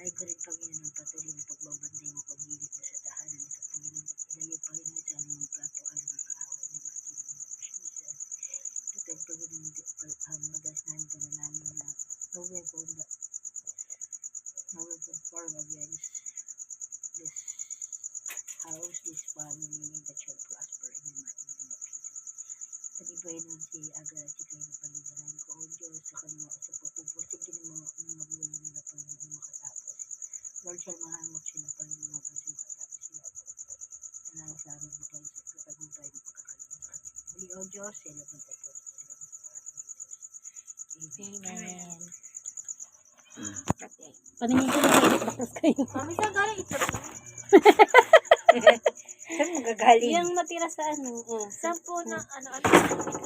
Paglain ko rin, Panginoon, ang patuloy na pagbabantay mo pag-init mo sa tahanan ito, Panginoon, at ilayo, Panginoon, sa anumang plato ka ng kaaway ng mighty name of Jesus. Ito, Panginoon, madalas namin panalangin na no weapon form against this house, this family, that shall prosper in the mighty name of Jesus. Pag-ibay nun si Aga at si Kayo na Panginoon ko, O Diyos, sa kanila sa pagpupursig din ng mga magulang nila, Panginoon, makatapos. Lord, salmahan mo sila, Panginoon, hanggang sa makatapos sila. Salamat sa amin, kapag mapay ng pagkakaroon sa kanila. Muli, O Diyos, sila ng pagpursig sila. Amen. Paningin ko na kayo, baklas kayo. Mami, saan galing ito? Saan magagaling? Yung natira sa ano, Saan po na, ano ito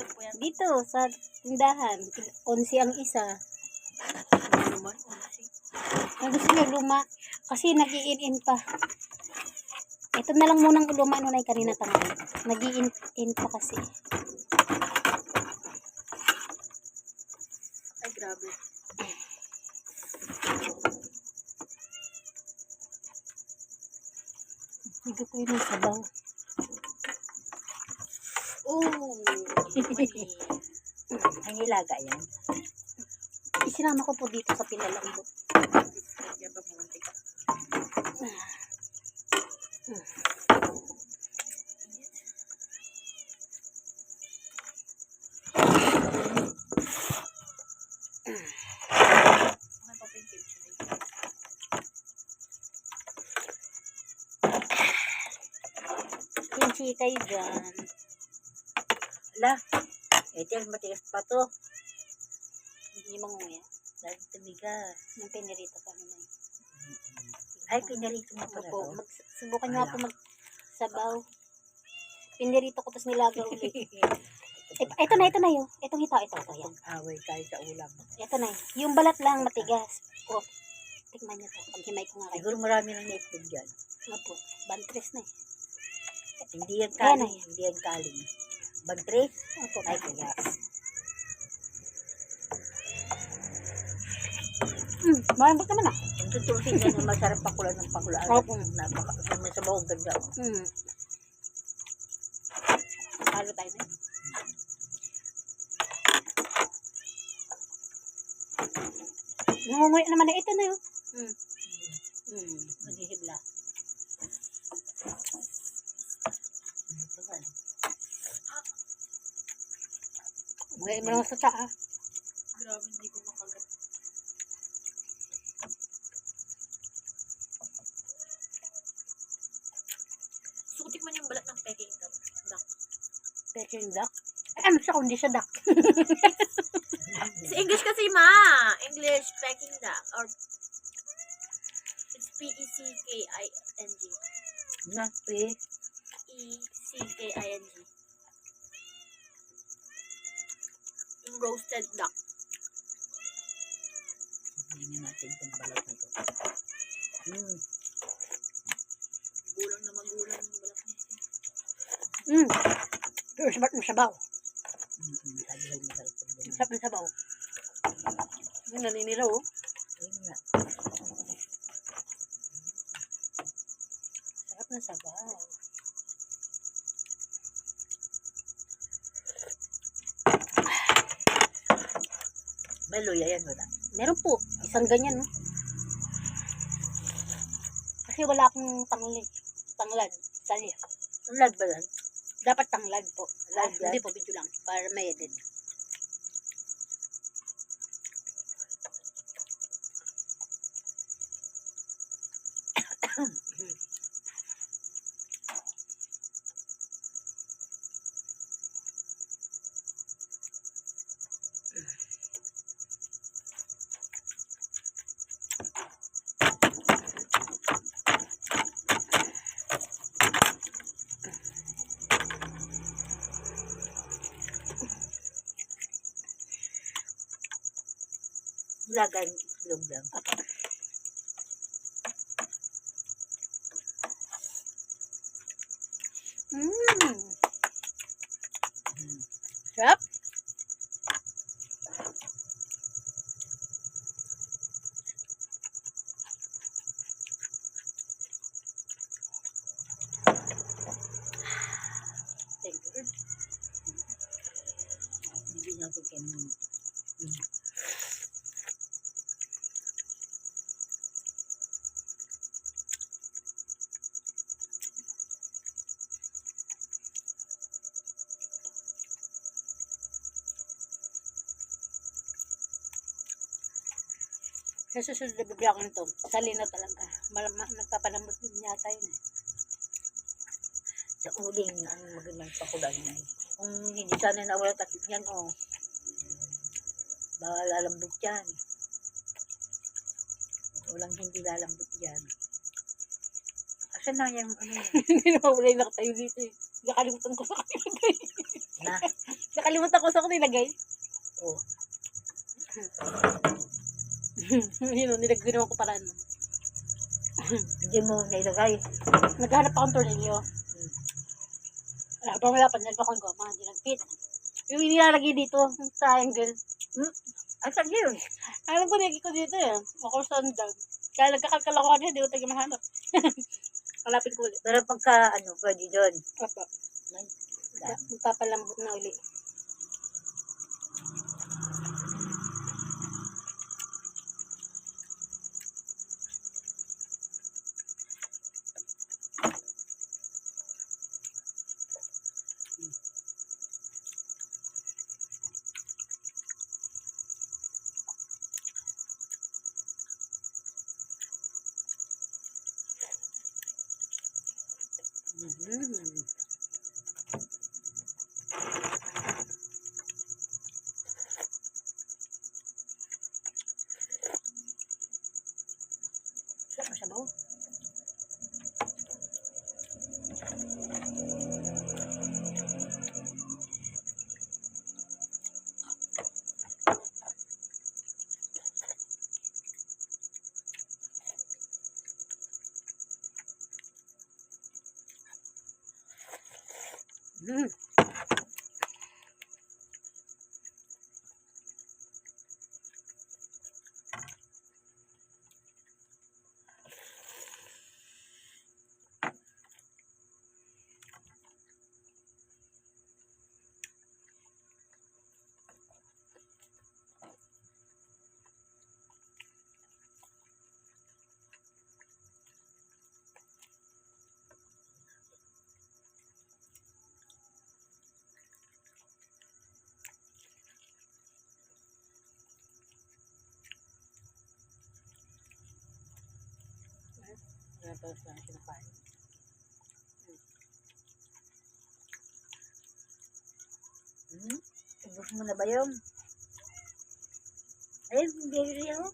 po yan? dito, sa tindahan. 11 ang isa. Ano naman? Ang gusto nyo, luma. Kasi nag-i-in pa. Ito na lang munang luma, ano na yung kanina tangali. Nag-i-in pa kasi. Ay, grabe. Hindi ko yun yung sabaw. Ooh, mali. Ang ilaga yan. Isinama ko po dito sa pinalambot. Kaya pa pumuntik. May papintin siya. Kimchi kayo dyan. Ala, ito matigas pa to. Hindi manguya. Dahil tumigas. Yung pinirito pa nila. Ay, pinarito mo pala Opo, to. subukan nyo nga po magsabaw. Pinirito ko tapos nilaga ulit. Ito na yun. Itong ito. Yan. Away tayo sa ulam. Ito na yun. Yung balat lang matigas. O, tikman nyo to. Paghimay ko nga kayo. Siguro marami nang naipod dyan. Opo, bantres na eh. Hindi yan Yan kaling. eh. Hindi yan kaling. Bantres? Opo, Ay, kaya. Malambot naman ah. Ang tutusin yan yung masarap pakulan ng pakulaan. Opo. May sabaw ang ganda. Halo tayo na. Nangunguya naman na ito na yun. Maghihibla. Nguya mo naman sa tsaa. Grabe, hindi ko makagat. Sutik man yung balat ng Peking duck. Peking duck. Ay, ano siya kung hindi siya duck. Sa English kasi, ma. English, Peking duck. Or, it's P-E-C-K-I-N-G. Na, E-C-K-I-N-G. Yung roasted duck. hindi natin itong balat na ito. Gulang na magulang yung balat niya. Pero sabat mo sabaw. Sabi ko masarap ito. Sarap ng sabaw. Yung naninilaw oh. Ayun nga. Sarap ng sabaw. May luya yan, wala. Meron po. Isang ganyan no. Kasi wala akong tanglad. Sali. Tanglad ba yan? Dapat tanglad po. Tanglad yan? Hindi po, video lang. Para may edit. Lagay yung itlog lang. Sarap. Yan. Sa susunod na bibigyan ko nito, sali na talaga. Nagpapalambot din yata yun eh. Sa uling ang magandang pakulan na eh. Kung hindi sana nawala takip niyan, oh. Baka lalambot yan. Walang hindi lalambot yan. Asan na yung ano yan? Hindi na mawala yung nakatayo dito eh. Nakalimutan ko sa kanilagay. Na? Nakalimutan ko sa kanilagay. Oh. Yun o, nilagyan ko para ano. Hindi mo nailagay. Naghanap akong tornilyo. Habang wala pa, nilagyan ko mga hindi nag-fit. Yung inilalagay dito, yung triangle. Asan yun? Alam ko, nilagay ko dito eh. Ako saan dyan. Kaya nagkakalkal ako kanina, di ko tayo mahanap. Kalapit ko ulit. Pero pagka, ano, pwede doon. Opo. Magpapalambot na ulit. Sabaw. Tapos lang kinakain. Ubus mo na ba yun? Ayun, hindi rin ako.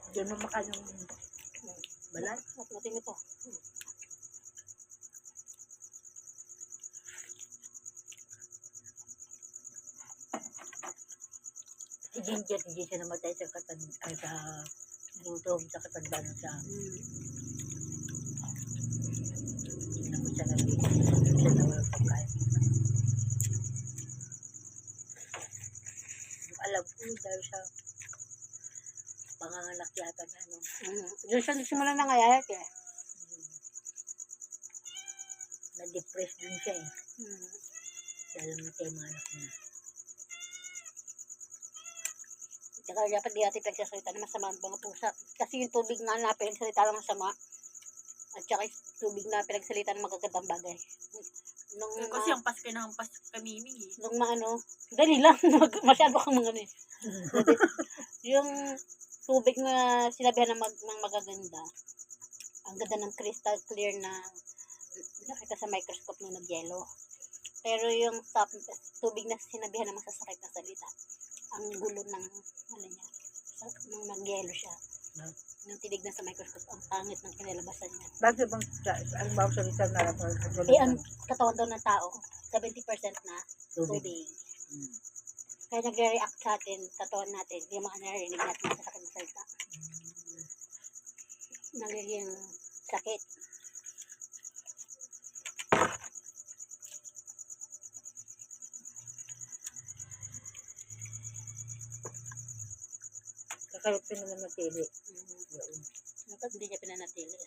Hindi mo makanong balat. At natin ito. Si Ginger, hindi siya namatay sa sa gutom, sa katandaan sa naman siya siya na walang pagkain. Alam ko dahil sa panganganak yata na ano. Doon siya nagsimula na ngayayat eh. Na-depress din siya eh. Dahil namatay mga anak niya. Tsaka dapat di natin pinagsasalita na masama ang mga pusa. Kasi yung tubig nga na pinagsalita ng masama. At saka yung tubig na pinagsalita ng magagandang bagay. Nung, Kasi ang pas kayo ng pas kamiming eh. nung maano, dali lang. Masyado kang mga ano eh. Yung tubig na sinabihan ng magaganda. Ang ganda ng crystal clear na nakita sa microscope nung nag-yellow. Pero yung tubig na sinabihan ng masasakit na salita, ang gulo ng ano niya, nung nag-yellow siya. Nung tinignan sa microscope, ang pangit ng kinalabasan niya. Bakit bang ang bawang salita na lang? Ang katawan daw ng tao, 70% na tubig. Kaya nagre-react sa atin, katawan natin, yung mga narinig natin sa sakit ng salita. Nagiging sakit. Kakalupin naman matili. Dapat hindi niya pinanatili.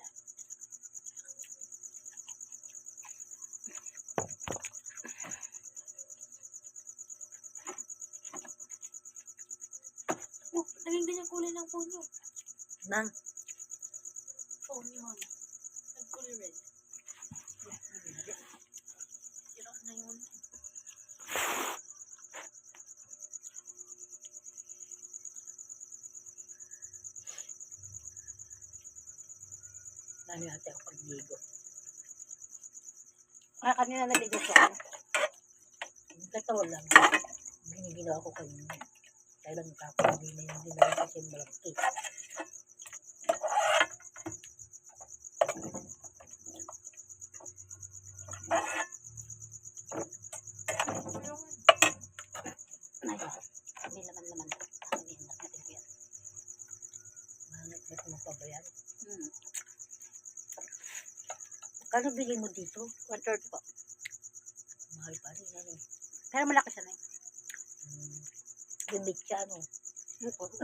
Naging ganyan kulay ng phone nyo. Na, Phone nyo, mami. Nagkulay red. Sira na yun. dami natin ako pag-ligo. Kanina naligo siya. Totoo lang. Giniginawa ko kanina. Kailan kapag hindi na yung dinala kasi malaki. May laman-laman. Natin ko yan. Mahanap na kumapabayan. Hmm. Kano bili mo dito? 130 po. Mahal pa rin, ano? Pero malaki siya na yun. Limit siya, ano?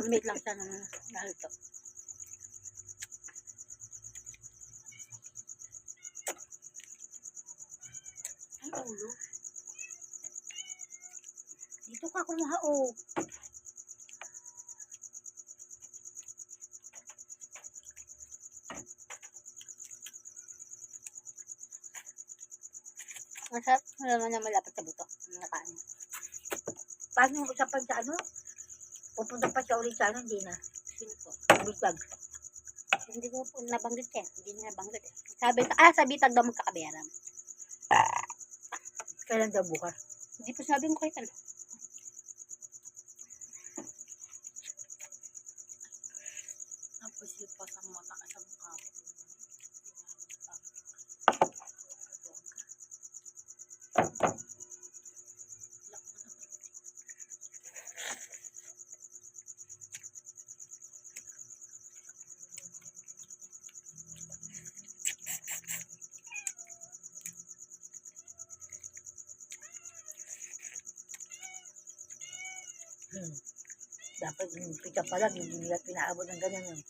Limit lang siya ng dahil ito. Ay, ulo. Dito ka kumuha, oh. Masarap. Wala naman niya malapit sa buto. Nakain. Paano yung usapan sa ano? Pupunta pa siya ulit sa ano, hindi na. Sino po? Bitag. Hindi ko po nabanggit eh. Hindi niya nabanggit eh. Sa bitag daw magkakabayaran. Kailan daw bukas? Hindi po sabi ko kayo ano. Tapos pa sa mata ka sa mukha ko. Dapat yung pika pa lang, hindi nila pinaabot ng ganyan yun.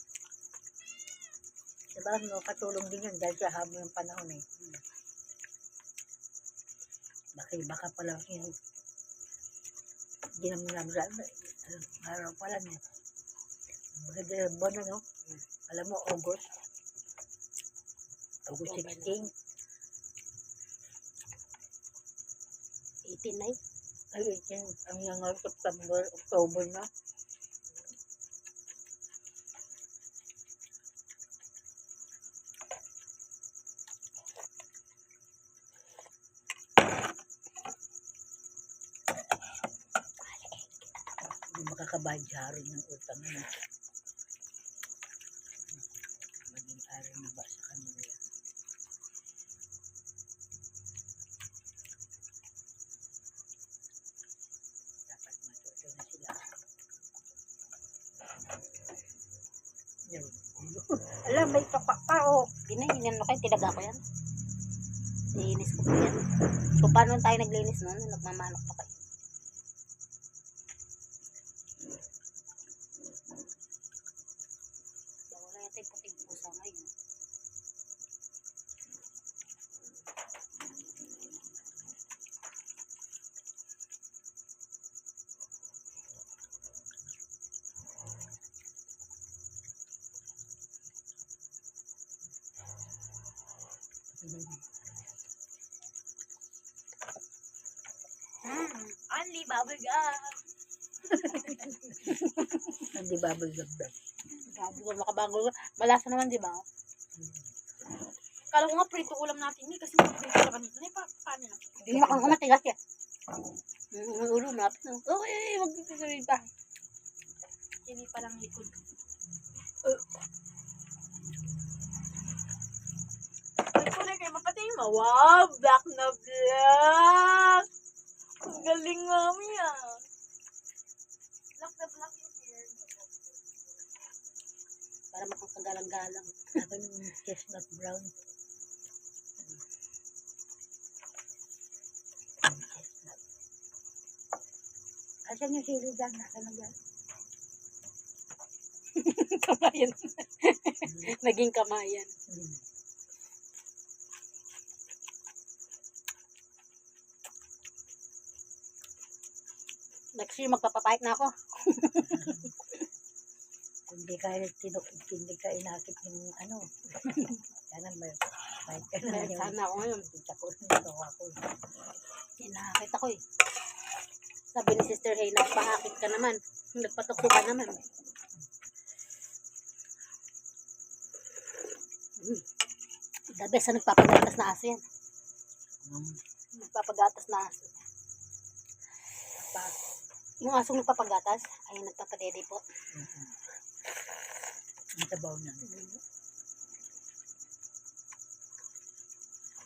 Diba, no, katulong din yun dahil sa habo ng panahon eh. Baka pala yun. Hindi naman naman araw pala niya. Maganda yung buwan na, no? Alam mo, August 16. 18 na eh. Ay, 18. Ang yung September, October na. Hindi makakabayad sa harin ng utang na. Maging aral na ba sa kanila yan? Dapat matuto na sila. Yan. Alam, may toka pa, oh. Ginano kayo, tilaga ko yan. Linis ko po yan. So, paano tayo naglinis noon? Nagmamanok pa kayo. Wala yata yung puting pusa ngayon. Only bubble gum. Hindi bubble gum. Grabe ko makabago. Malasa naman, di ba? Kala ko nga prito ulam natin ni kasi prito na kanina. Ay, paano na? Hindi makang kumatigas yan. Ulo, malapit na. Okay, mag-tutuloy pa. Hindi pa lang likod. Ay, kulay kayo mapatay mo. Wow, black na black. Ang galing mami ah. Black na black yung hair niyo. Para makakagalang-galang. Ako yung chestnut brown. Chestnut. Asan yung sili dyan? Asan na dyan? Kamayan. Naging kamayan. Next year, magpapapahit na ako. Hindi ka hindi ka inakit yung ano. Sana may ka na Kaya yung sana ako ngayon. kita ko. Ito ako. Nakakit ako eh. Sabi ni Sister Hay, nagpahakit ka naman. Nagpatukso ka naman. The best na nagpapagatas na aso yan. Nagpapagatas na aso. Yung asong nagpapagatas, ay nagpapadede po. Ang tabaw na.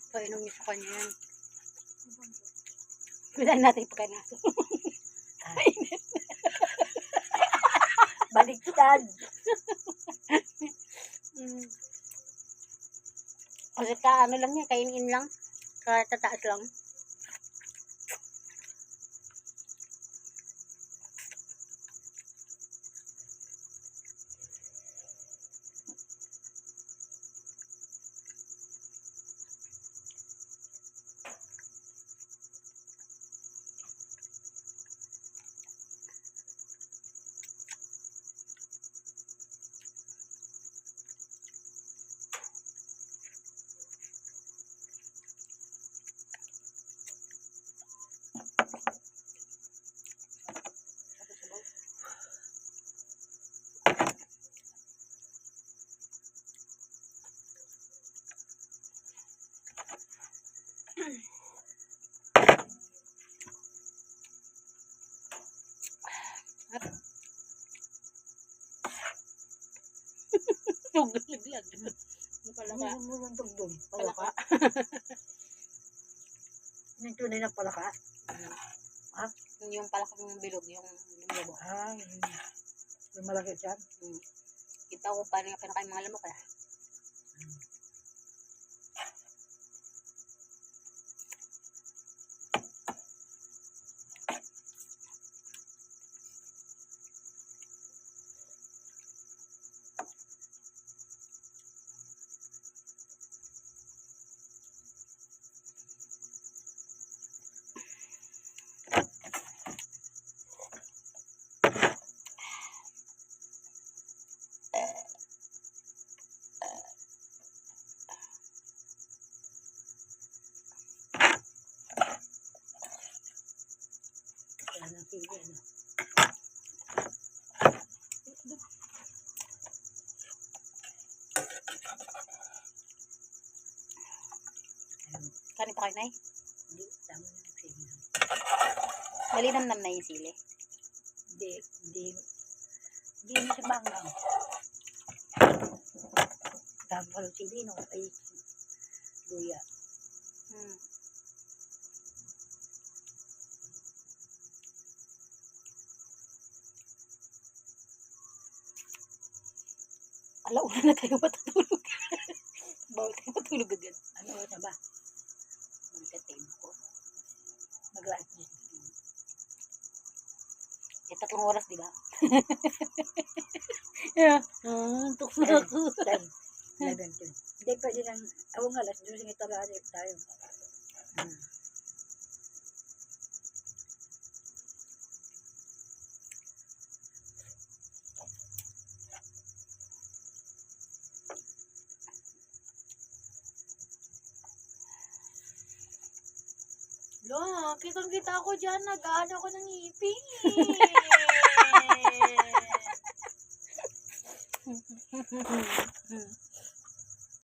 Painom niyo sa kanya yan. Bilang natin ipakain na aso. Baliktad. Kasi ano lang yan, kainin lang. Tataas lang. Tuglag-lag. Yung palaka. Murang tugtog. Palaka. Yung tunay na palaka. Yung palakang bilog, yung lumabo. Yung malaki dyan. Kita ko paano yung pinakain mga lamok eh. Yan ang sili, ano. Kanin pa kayo, Nay? Hindi, tama na yung sili. Malinamnam na yung sili. Hindi mo siya bangang. Tama pa yung sili, no? Ay, luya. Alauna na tayo matutulog. Bawal tayo matulog agad. Ano oras na ba? Magka-time ko. Mag-light news. Eh, 3 oras, di ba? Yeah. Tukso na ako. 10, 11, 12. Hindi, pwede lang. Ako nga, alas 12 ng italari tayo. Lo, kitang-kita ko dyan. Nag-ano ko ng ngipin.